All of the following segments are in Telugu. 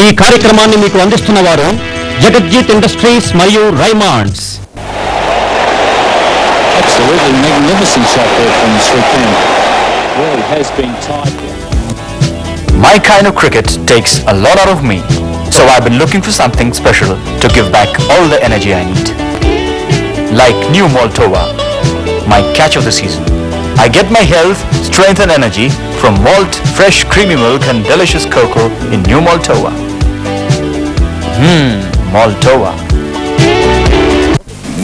ఈ కార్యక్రమాన్ని మీకు అందిస్తున్నవారు జగజ్జీత్ ఇండస్ట్రీస్ మరియు రైమాండ్స్. Absolutely magnificent shot there from Srikanth. Really has been tight. My kind of cricket takes a lot out of me, so I've been looking for something special to give back all the energy I need. Like New Maltova, my catch of the season. I get my health, strength and energy from malt, fresh creamy milk and delicious cocoa in New Maltova. Maltova.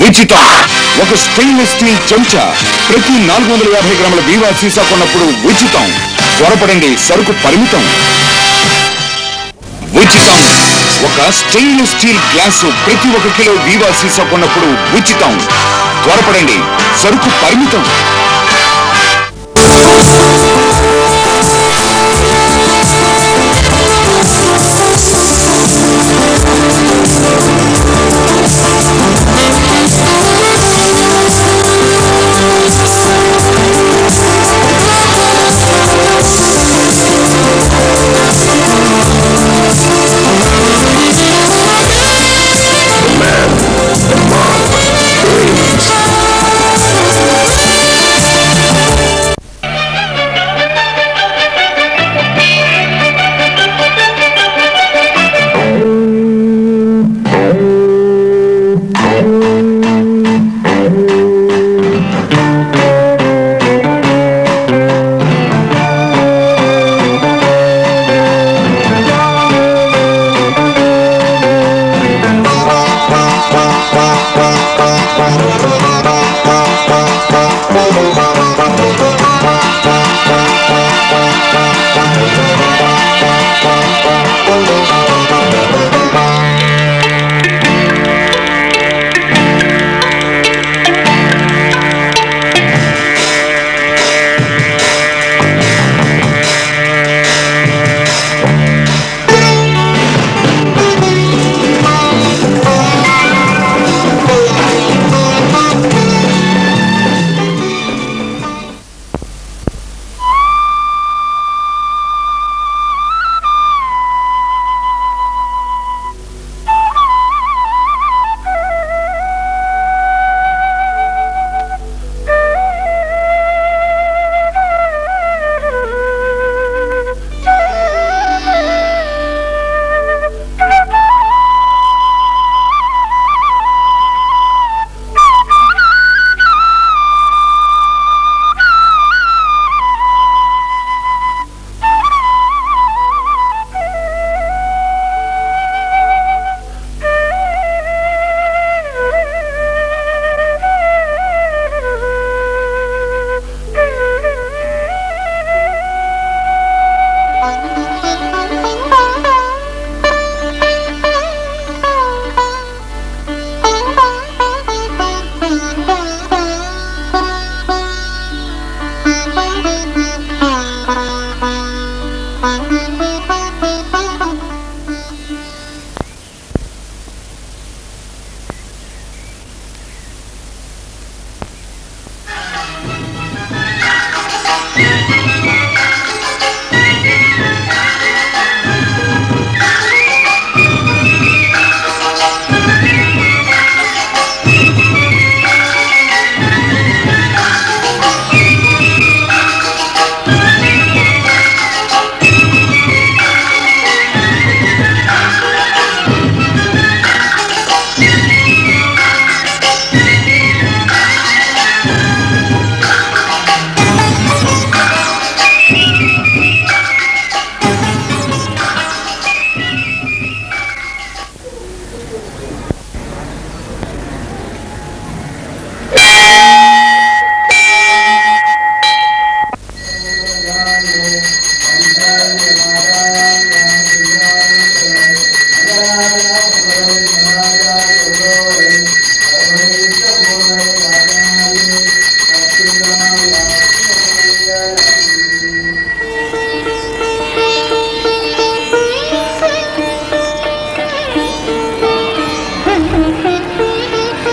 ఉచిత ఒక స్టెయిన్లెస్ స్టీల్ చెంచా ప్రతి 450 గ్రాముల వీవా సీసా కొన్నప్పుడు ఉచితం. త్వరపడండి, సరుకు పరిమితం. ఉచితం ఒక స్టెయిన్లెస్ స్టీల్ గ్లాసు ప్రతి 1 కిలో వీవా సీసా కొన్నప్పుడు ఉచితం. త్వరపడండి, సరుకు పరిమితం.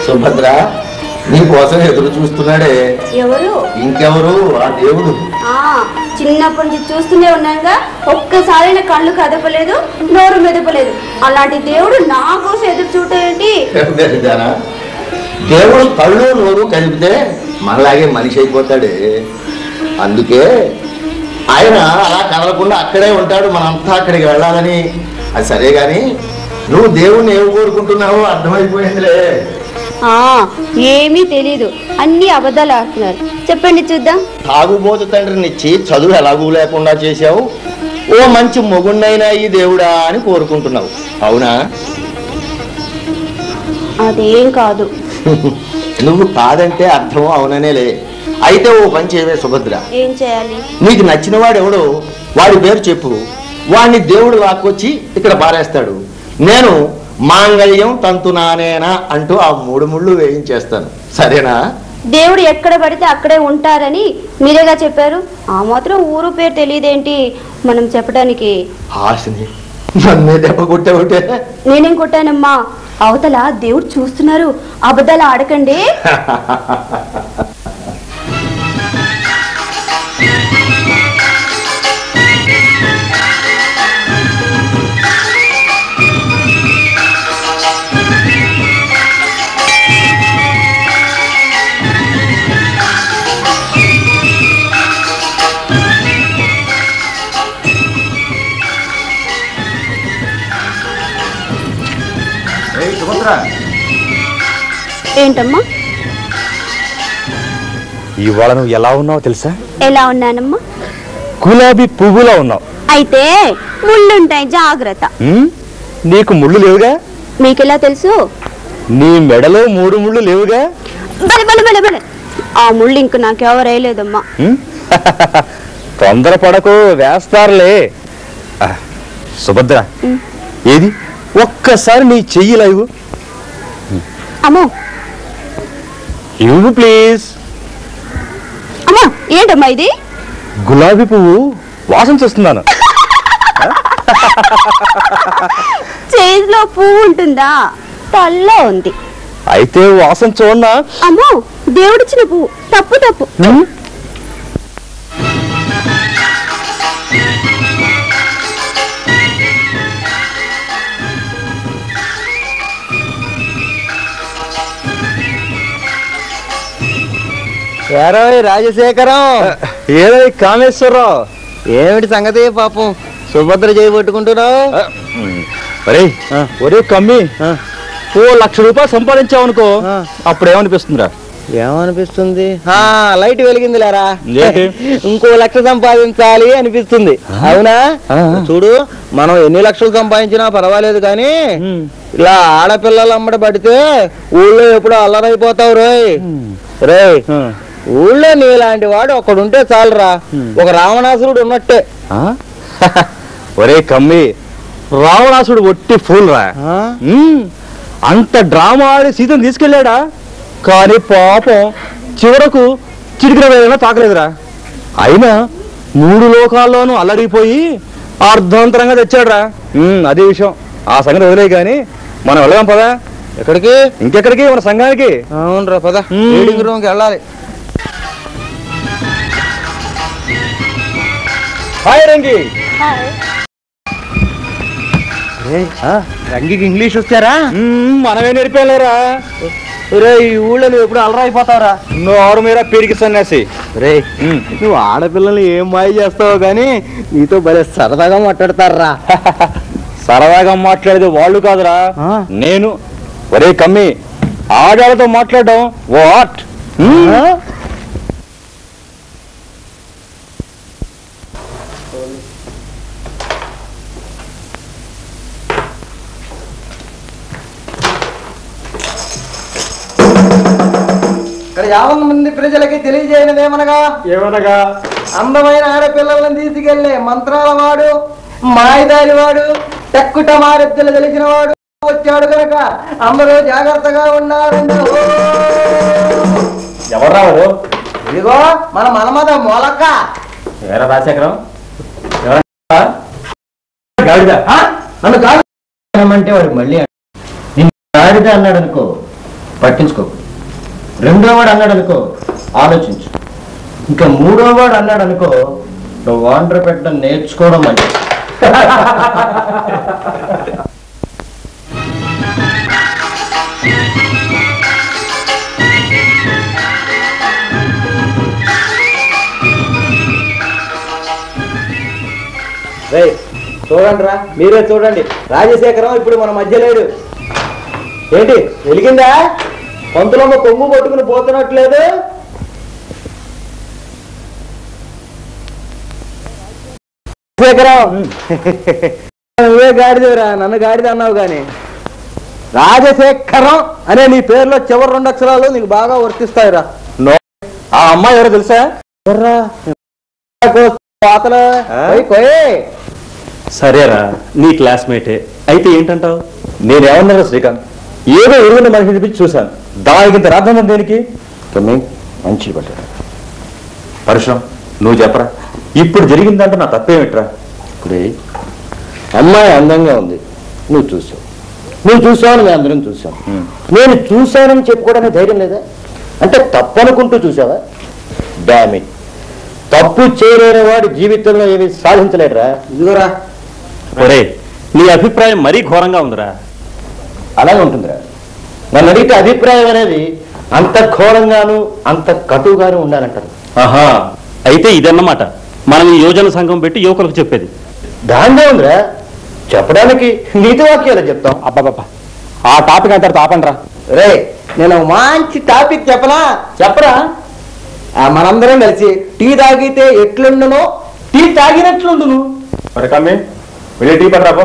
సుభద్ర నీ కోసం ఎదురు చూస్తున్నాడే. ఎవరు? ఇంకెవరు, ఆ దేవుడు. చిన్నప్పటి నుంచి చూస్తూనే ఉన్నాగా, ఒక్కసారి నా కళ్ళు కదపలేదు, నోరు మెదపలేదు. అలాంటి దేవుడు నా కోసం ఎదురు చూడటం ఏంటి? దేవుడు కళ్ళు నోరు కలిపితే మనలాగే మనిషి అయిపోతాడే. అందుకే ఆయన అలా కదలకుండా అక్కడే ఉంటాడు, మనంతా అక్కడికి వెళ్ళాలని. అది సరే గాని నువ్వు దేవుణ్ణి ఏమి కోరుకుంటున్నావో అర్థమైపోయిందిలే. ఏమీ తెలీదు, అన్ని అబద్ధాలు ఆడుతున్నారు. చెప్పండి చూద్దాం. తాగుబోతు తండ్రినిచ్చి చదువు ఎలాగూ లేకుండా చేశావు, ఓ మంచి మొగుణ్ణైనా ఈ దేవుడా అని కోరుకుంటున్నావు, అవునా? అదేం కాదు. నువ్వు కాదంటే అర్థం అవుననేలే. అయితే ఓ పని చేయవే సుభద్ర. ఏం చేయాలి? నీకు నచ్చిన వాడు ఎవడో వాడి పేరు చెప్పు, వాడిని దేవుడు లాక్కొచ్చి ఇక్కడ పారేస్తాడు. నేను మాంగళ్యం తంతునానేనా అంటూ ఆ 3 ముళ్ళు వేయించేస్తాను, సరేనా? దేవుడు ఎక్కడ పడితే అక్కడే ఉంటారని మీరేగా చెప్పారు. ఆ మాత్రం ఊరు పేరు తెలియదేంటి మనం చెప్పడానికి? హాసిని, నన్నే దెబ్బ కొట్టావుటే. నేనేం కొట్టానమ్మా? అవతల దేవుడు చూస్తున్నారు, అబద్ధాలు ఆడకండి. ఏంటమ్మా? ఇవాళ నువ్వు ఎలా ఉన్నావు తెలుసా? ఎలా ఉన్నానమ్మా? గులాబీ పువ్వులా ఉన్నావు. అయితే ముళ్ళుంటాయి, జాగ్రత్త. నీకు ముళ్ళు లేవుగా? మీకెలా తెలుసు? నీ మెడలో 3 ముళ్ళు లేవుగా? ఆ ముళ్ళు ఇంక నాకెవరు వేయలేదమ్మా. తొందరపడకు, వేస్తారులే. సుభద్ర, ఏది ఒక్కసారి నీ చెయ్యి లైవ్. అమ్మో, ఇవ్వు ప్లీజ్. అమ్మా, ఏంటమ్మా ఇది? గులాబీ పువ్వు వాసన చూస్తున్నాను. చేతిలో పువ్వు ఉంటుందా? తల్లో ఉంది. అయితే వాసన చూడనా? అమ్మో, దేవుడిచ్చిన పువ్వు. తప్పు తప్పు. ఏరో రాజశేఖరం, ఏదో కామేశ్వరరావు, ఏమిటి సంగతి? పాపం సుభద్ర చేయి పట్టుకుంటున్నావు. ఒరే కమ్మి, ఓ 1,00,000 రూపాయలు సంపాదించావనుకో, అప్పుడు ఏమనిపిస్తుందిరా? ఏమనిపిస్తుంది? లైట్ వెలిగింది లేరా, ఇంకో 1,00,000 సంపాదించాలి అనిపిస్తుంది. అవునా? చూడు, మనం ఎన్ని లక్షలు సంపాదించినా పర్వాలేదు కానీ ఇలా ఆడపిల్లలు అమ్మడి పడితే ఊళ్ళో ఎప్పుడో అల్లరైపోతావు రోయ్. రేయ్, ఊళ్ళో నీలాంటి వాడు ఒకడుంటే చాలురా, ఒక రావణాసురుడు ఉన్నట్టే. ఒరే కమ్మి, రావణాసుడు ఒట్టి ఫూల్ రా. అంత డ్రామా ఆడి సీతను తీసుకెళ్ళాడా, కానీ పాపం చివరకు చిటికిన వేదన తాకలేదురా. అయినా 3 లోకాల్లోనూ అల్లరిపోయి అర్ధవంతరంగా తెచ్చాడురా. అదే విషయం. ఆ సంగతి వదిలే గాని మనం వెళ్దాం పదా. ఎక్కడికి? ఇంకెక్కడికి? మన సంఘానికి. అవునరా, పద. రీడింగ్ రూమ్కి వెళ్ళాలి. హాయ్ రంగి. రంగికి ఇంగ్లీష్ వచ్చారా? మనమే నేర్పేలేరా. రే, ఈ ఊళ్ళో నువ్వు ఎప్పుడు అలరైపోతావురా. నోరు మీద పీరికి సన్యాసి. రే, నువ్వు ఆడపిల్లల్ని ఏం మాయ చేస్తావో గానీ నీతో భలే సరదాగా మాట్లాడతారా. సరదాగా మాట్లాడేది వాళ్ళు కాదురా, నేను. ఒరే కమ్మి, ఆడాలతో మాట్లాడడం వాట్? ఇక్కడ 50 మంది ప్రజలకి తెలియజేయనిదేమనగా, ఏమనగా, అందమైన ఆడపిల్లలను తీసుకెళ్లే మంత్రాల వాడు, మాయదారి వాడు, టక్కుట మారెత్తులు తెలిసిన వాడు వచ్చాడు కనుక అందరూ జాగ్రత్తగా ఉన్నారండి. ఎవరు? ఇదిగో మన మన్మథ మొలక్క. ఏరా రాజశేఖరం, నన్ను కాదంటే వాడు మళ్ళీ గాడిద అన్నాడు అనుకో, పట్టించుకో. 2వ వాడు అన్నాడు అనుకో, ఆలోచించు. ఇంకా 3వ వాడు అన్నాడు అనుకో, నువ్వు వాంటర్ పెట్టడం నేర్చుకోవడం మంచిది. చూడండి రా, మీరే చూడండి. రాజశేఖరం ఇప్పుడు మన మధ్య లేడు. ఏంటి వెలిగిందా? పంతులమ్మ కొమ్ము పట్టుకుని పోతున్నట్లేదు. శేఖరం, నువ్వే గాడిదేరా, నన్ను గాడిద అన్నావు గాని రాజశేఖరం అనే నీ పేరులో చివరి 2 అక్షరాలు నీకు బాగా వర్తిస్తాయిరా. ఆ అమ్మాయి ఎవరో తెలుసా? సరేరా, నీ క్లాస్మేటే అయితే ఏంటంటావు? నేనేమన్నా శ్రీకాంత్, ఏదో ఎరుగున్న మనిషి చూపించి చూశాను, దానికి ఇంత రాద్దాం దేనికి? మంచి పట్టారు పరుషం, నువ్వు చెప్పరా, ఇప్పుడు జరిగిందంటే నా తప్పేమిట్రా? ఇప్పుడే అమ్మాయి అందంగా ఉంది, నువ్వు చూసావు. నువ్వు చూసావని మేము అందరం చూసాం. నేను చూశానని చెప్పుకోవడానికి ధైర్యం లేదా? అంటే తప్పనుకుంటూ చూసావా? డామిట్, తప్పు చేయలేని వాడి జీవితంలో ఏమి సాధించలేడురా. ఇదిగోరా. ఒరే, నీ అభిప్రాయం మరీ ఘోరంగా ఉందిరా. అలాగే ఉంటుందిరా. నన్ను అడిగితే అభిప్రాయం అనేది అంత ఘోరంగాను అంత కటువుగాను ఉండాలంటారు. ఆహా, అయితే ఇదన్నమాట మనం ఈ యోజన సంఘం పెట్టి యువకులకు చెప్పేది. దాందే ఉందిరా, చెప్పడానికి నీతి వాక్యాలు చెప్తాం. అబ్బాబ్బా, ఆ టాపిక్ అంటారు తాపండ్రా. రే, నేను మంచి టాపిక్ చెప్పరా? మనందరం కలిసి టీ తాగితే ఎట్లుండునో టీ తాగినట్లుండును. కమ్మి వెళ్ళి టీ పట్టరాపో.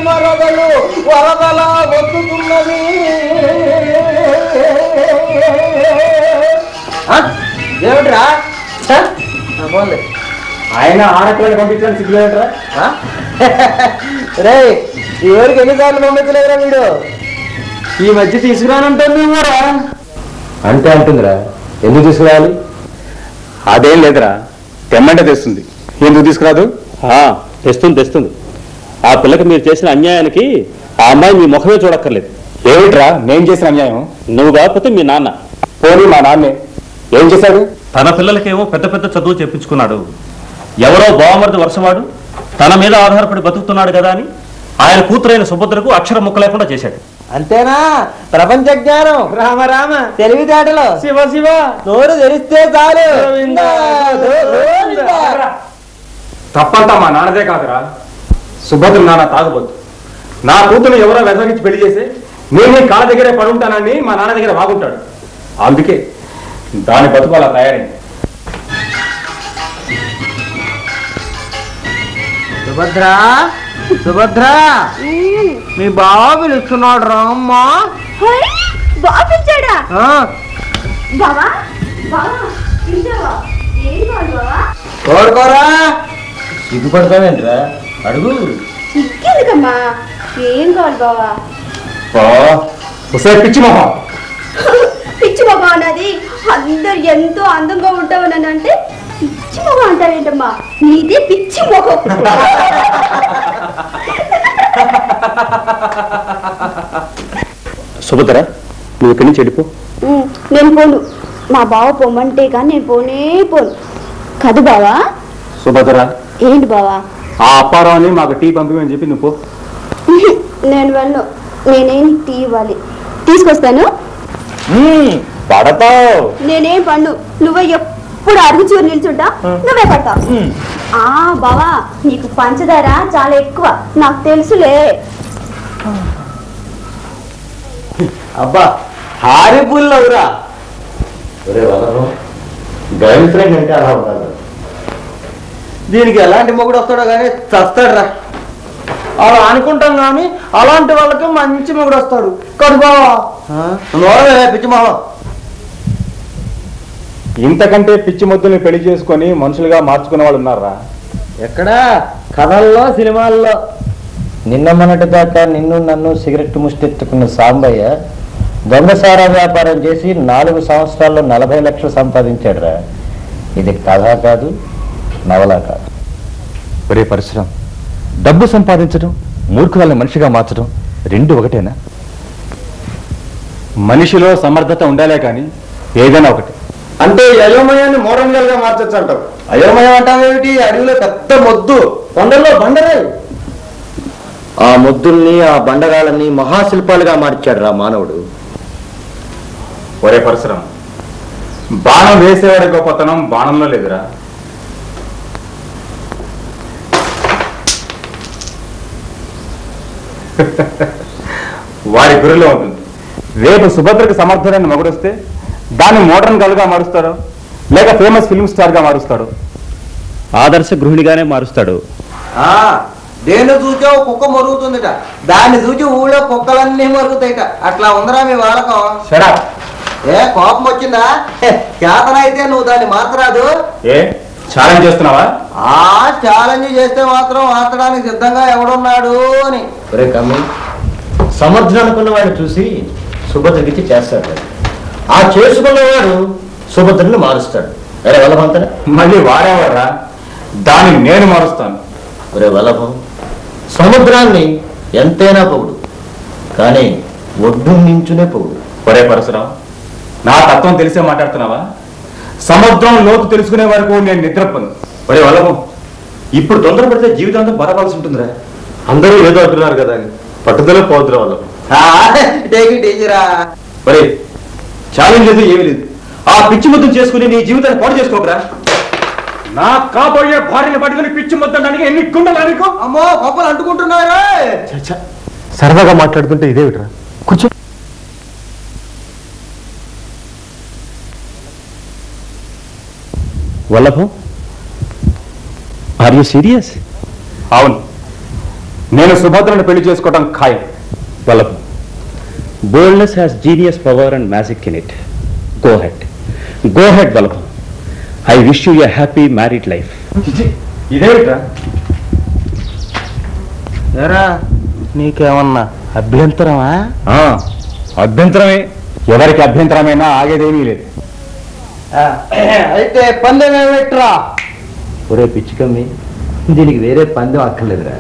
మరదలు వరదలా వస్తున్నది. ఏమిట్రా? ఆయన ఆడపిల్లలు పంపించడానికి సిగ్గులేట్రా? రే, ఈ ఊరికి ఎన్నిసార్లు పంపించలేదురా వీడు? ఈ మధ్య తీసుకురానంటుంది కూడా. అంటే అంటుందిరా, ఎందుకు తీసుకురావాలి? అదేం లేదురా, తెమ్మంటే తెస్తుంది. ఎందుకు తీసుకురాదు? తెస్తుంది. ఆ పిల్లకి మీరు చేసిన అన్యాయానికి ఆ అమ్మాయి మీ ముఖమే చూడక్కర్లేదు. ఏమిట్రా నేను చేసిన అన్యాయం? నువ్వు కాకపోతే మీ నాన్న. పోనీ మా నాన్నే ఏం చేశాడు? తన పిల్లలకేమో పెద్ద పెద్ద చదువు చెప్పించుకున్నాడు. ఎవరో బావమరిది వరుసవాడు తన మీద ఆధారపడి బతుకుతున్నాడు కదా అని ఆయన కూతురైన సుభద్రకు అక్షరం ముక్క లేకుండా చేశాడు. అంతేనా? ప్రపంచ జ్ఞానం, రామ రామ, తెలివితేటలు, శివ శివ, నోరు తెరిస్తే చాలు. తప్పంతా మా నాన్నదే కాదురా, సుభద్ర నాన్న తాగుబోతు. నా కూతురు ఎవరో వెదవగించి పెళ్లి చేసి నేను నీ కాళ్ళ దగ్గరే పడుంటానని మా నాన్న దగ్గర బాగుంటాడు. అందుకే దాని బతుకు అలా తయారైంది. సుభద్ర, మీ బావ పిలుస్తున్నాడు రా. అమ్మా బాగా పిలిచాడా? బావా బావా పిలిచావా? ఏం కాదు బావా. కోరుకోరా, సిగ్గుపడతావేంట్రా? అడుగు. సిగ్గెందుకమ్మా? ఏం కాదు బావా. పిచ్చి మొహం. పిచ్చి మొహం అన్నది అందరు ఎంతో అందంగా ఉంటావని అంటే పిచ్చి మొహం అంటావేంటమ్మా? నీది పిచ్చి మొహం. సుభద్ర, నువ్వు ఇక్కడి నుంచి వెళ్ళిపో. నేను పోను. మా బావ పొమ్మంటే కానీ నేను పోను. కదు బావా. సుభద్ర, ఏంటి బావా? ఆ అప్పారావుని మాకు టీ పంపిమని చెప్పి నువ్వు పో. నేను వెళ్ళను. నేనేం టీ ఇవ్వాలి, తీసుకొస్తాను. పడతావు. నేనేం పండు. నువ్వే ఎప్పుడు అరుగు చూరు నిల్చుంటా, నువ్వే పడతావు. బావా, నీకు పంచదార చాలా ఎక్కువ, నాకు తెలుసులే. అబ్బా, హారిపుల్లవురా. గర్ల్ ఫ్రెండ్ అంటే అలా ఉండాలి. దీనికి ఎలాంటి మొగుడు వస్తాడో కానీ చస్తాడు రా. అలా అనుకుంటాం కానీ అలాంటి వాళ్ళకి మంచి మొగుడు వస్తాడు. కడుపా పిచ్చి మొహం. ఇంతకంటే పిచ్చి మొద్దుని పెళ్లి చేసుకొని మనుషులుగా మార్చుకునే వాళ్ళు ఉన్నారా? ఎక్కడా? కథల్లో, సినిమాల్లో. నిన్న మొన్నటి దాకా నిన్ను నన్ను సిగరెట్ ముష్టెత్తుకున్న సాంబయ్య దొంగసారా వ్యాపారం చేసి 4 సంవత్సరాల్లో 40 లక్షలు సంపాదించాడు రా. ఇది కథ కాదు, నవల కాదు. ఒరే పరశురాం, డబ్బు సంపాదించడం, మూర్ఖురాలని మనిషిగా మార్చడం రెండు ఒకటేనా? మనిషిలో సమర్థత ఉండాలే కానీ ఏదైనా ఒకటి. అంటే అయోమయాన్ని మోరంగల్ గా మార్చొచ్చు అంటావు. అయోమయం అంటావేమిటి? అడవిలో పెద్ద మొద్దు, కొండల్లో బండరాయి. ఆ మొద్దుల్ని, ఆ బండరాళ్ళని మహాశిల్పాలుగా మార్చాడు రా మానవుడు. ఒరే పరశురాం, బాణం వేసేవాడి గొప్పతనం బాణంలో లేదురా. వాడి గురిలో ఉంటుంది. రేపు సుభద్రకు సమర్థుడైన మగుడొస్తే దాన్ని మోడర్న్ గర్ల్ గా మారుస్తాడు, లేక ఫేమస్ ఫిల్మ్ స్టార్ గా మారుస్తాడు. ఆదర్శ గృహిణిగానే మారుస్తాడు. దేన్ని చూచో కుక్క మరుగుతుందిట, దాన్ని చూచి ఊళ్ళో కుక్కలన్నీ మరుగుతాయిట. అట్లా ఉందరా మీ వాళ్ళకం. సరే, ఏ కోపం వచ్చిందా? చేతనైతే నువ్వు దాన్ని మార్చరాదు. ఏ ఛాలెంజ్ చేస్తున్నావా? ఛాలెంజ్ చేస్తే మాత్రం మార్చడానికి సిద్ధంగా ఎవడున్నాడు అని. సమర్థుడు అనుకున్న వాడిని చూసి సుభద్రకిచ్చి చేస్తాడు. ఆ చేసుకున్నవాడు సుభద్రని మారుస్తాడు. అరే వల్లభంతనే మళ్ళీ వాడేవాడరా? దాన్ని నేను మారుస్తాను. ఒరే వల్లభం, సముద్రాన్ని ఎంతైనా పొగుడు, కానీ ఒడ్డు నించునే పొగుడు. ఒరే పరశురాం, నా తత్వం తెలిసే మాట్లాడుతున్నావా? సముద్రం లోతు తెలుసుకునే వరకు నేను నిద్రపోను. ఒరే వల్లభం, ఇప్పుడు తొందరపడితే జీవితాంతం బరపాల్సి ఉంటుందిరా. అందరూ ఏదో అంటున్నారు కదా అని పట్టుదల పోతురా వల్లభం. ఒరే ఛాలెంజ్ లేదు, ఏమీ లేదు. ఆ పిచ్చి ముద్దం చేసుకుని నీ జీవితాన్ని పాడు చేసుకోకరా. నా కాబోయే భార్యను పట్టుకుని పిచ్చి మొత్తడానికి ఎన్ని కుండలా నీకు? అమ్మో గొప్పలు అంటుకుంటున్నారా? సరదాగా మాట్లాడుతుంటే ఇదేమిట్రా? కూర్చో. వల్లభం, ఆర్ యూ సీరియస్? అవును, నేను సుభద్రను పెళ్లి చేసుకోవడం ఖాయం. వల్లభం, boldness has genius power and magic in it. Go ahead. Go ahead, Vallabham. I wish you a happy married life. ఇదేమిట్రా? ఎరా నీకేమన్నా అభ్యంతరమా? అభ్యంతరమే. ఎవరికి అభ్యంతరమైనా ఆగేదేమీ లేదు. అయితే పందెం ఏమిట్రా? ఒరే పిచ్చికమ్మి, దీనికి వేరే పందెం అక్కర్లేదురా.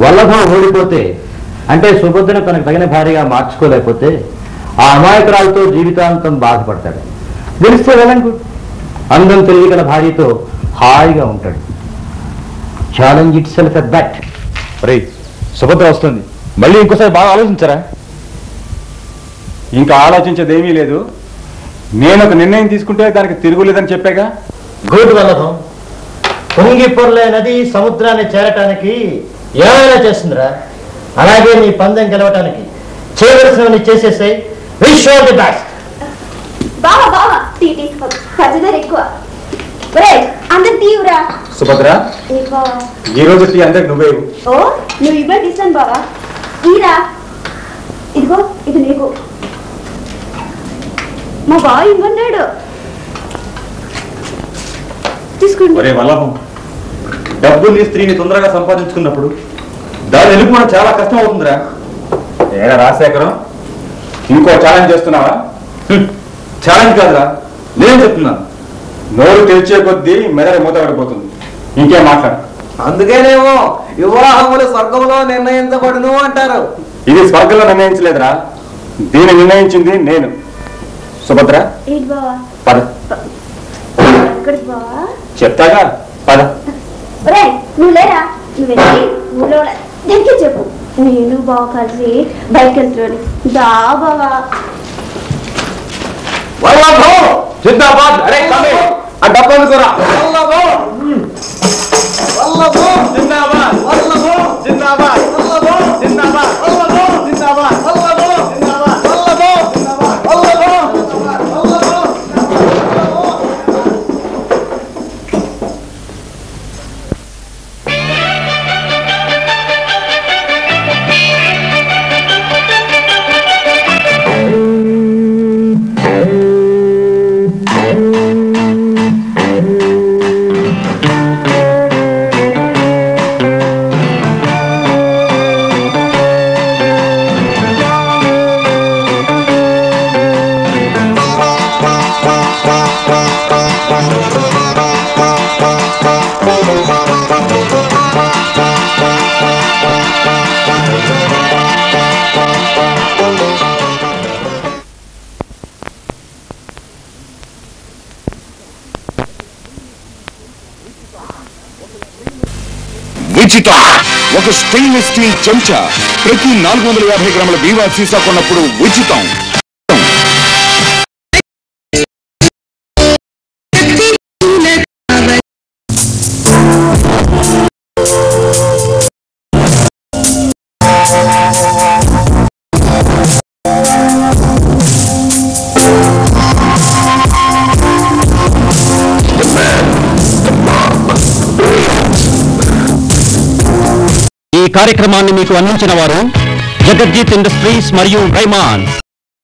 వల్లభం ఓడిపోతే, అంటే సుభద్రను తనకు తగిన భార్యగా మార్చుకోలేకపోతే, ఆ అమాయకురాలతో జీవితాంతం బాధపడతాడు. గెలిస్తే వెళ్ళనుకో, అందం తెలియగల భార్యతో హాయిగా ఉంటాడు. Challenge itself a bet. రే, సుభద్ర వస్తుంది, మళ్ళీ ఇంకోసారి బాగా ఆలోచించరా. ఇంకా ఆలోచించేదేమీ లేదు. నేను ఒక నిర్ణయం తీసుకుంటే దానికి తిరుగులేదని చెప్పాగా. గుడ్ వల్లభం, పొంగి పొర్లే నది సముద్రాన్ని చేరటానికి ఏమైనా చేస్తుందిరా. అలాగే నీ పందెం గెలవటానికి చేయవలసినవన్నీ చేసేసాయి. Wish all the best. బావా బావా టీ తీసుకో, పంచదార ఎక్కువ. ఒరే అందరు తీవురా. సుభద్ర, బావా ఈ రోజు టీ అందరికి నువ్వే. ఓ నువ్వు ఇవ్వండి, ఇస్తాను బావా. ఈరా, ఇదిగో ఇది నీకు. మా బావ ఇవ్వన్నాడు, తీసుకుంటా. ఒరే వల్లభం, డబ్బుని స్త్రీని తొందరగా సంపాదించుకున్నప్పుడు దాని వెలుగు మనం చాలా కష్టం అవుతుందిరా. ఏడా రాజశేఖరం, ఇంకో ఛాలెంజ్ చేస్తున్నావా? ఛాలెంజ్ కాదురా, నేను చెప్తున్నాను. నోరు తెరిచే కొద్దీ మెదడు మూత పడిపోతుంది. ఇంకేం మాట్లాడు. అందుకేనేమో వివాహములు స్వర్గంలో నిర్ణయించబడును అంటారు. ఇది స్వర్గంలో నిర్ణయించలేదురా, దీన్ని నిర్ణయించింది నేను. సుభద్ర, ఏంటి బావా? పద. ఎక్కడికి బావా? చెప్తాగా, పద. ఒరే నువ్వు లేరా, నువ్వు వెళ్ళి ఊళ్ళో దగ్గర చెప్పు, నేను బావ కలిసి బయటకు వెళ్తున్నాను. దా బావా. జిందాబాద్. అరే కమే, ఆ డబ్బు అందుకోరా. జిందాబాద్, జిందాబాద్, జిందాబాద్, జిందాబాద్, జిందాబాద్. ఉచితం. ఒక స్టెయిన్లెస్ స్టీల్ చెంచా ప్రతి 450 గ్రాముల బీవా సీసా కొన్నప్పుడు ఉచితం. ఈ కార్యక్రమాన్ని మీకు అందించిన వారు జగజ్జీత్ ఇండస్ట్రీస్ మరియు రైమాన్స్.